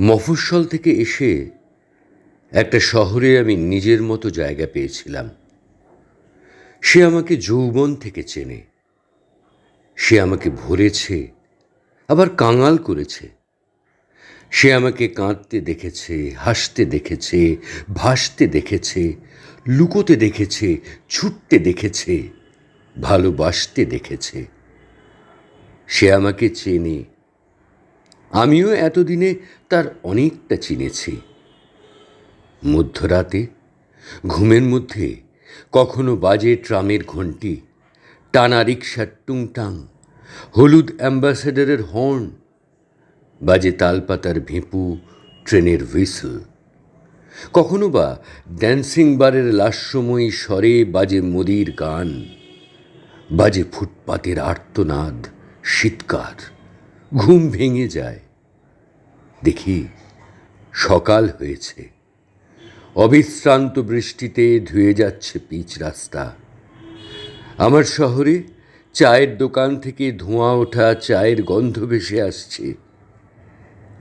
মফস্বল থেকে এসে একটা শহরে আমি নিজের মতো জায়গা পেয়েছিলাম। সে আমাকে যৌবন থেকে চেনে। সে আমাকে ভরেছে, আবার কাঙাল করেছে। সে আমাকে কাঁদতে দেখেছে, হাসতে দেখেছে, ভাসতে দেখেছে, লুকোতে দেখেছে, ছুটতে দেখেছে, ভালোবাসতে দেখেছে। সে আমাকে চেনে। আমিও এতদিনে তার অনেকটা চিনেছি। মধ্যরাতে ঘুমের মধ্যে কখনো বাজে ট্রামের ঘণ্টি, টানা রিকশার টুংটাং, হলুদ অ্যাম্বাসেডরের হর্ন, বাজে তালপাতার ভেঁপু, ট্রেনের হুইসল। কখনো বা ড্যান্সিং বারের লাস্যময়ী স্বরে বাজে মোদির গান, বাজে ফুটপাতের আর্তনাদ, শীতকার। ঘুম ভেঙে যায়। দেখি সকাল হয়েছে। অবিশ্রান্ত বৃষ্টিতে ধুয়ে যাচ্ছে পিচ রাস্তা। আমার শহরে চায়ের দোকান থেকে ধোঁয়া ওঠা চায়ের গন্ধ ভেসে আসছে।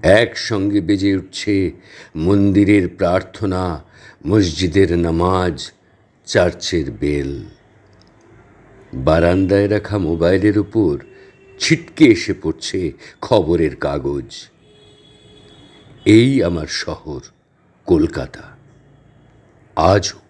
একসঙ্গে বেজে উঠছে মন্দিরের প্রার্থনা, মসজিদের নামাজ, চার্চের বেল। বারান্দায় রাখা মোবাইলের উপর ছিটকে এসে পড়ছে খবরের কাগজ। এই আমার শহর কলকাতা, আজও।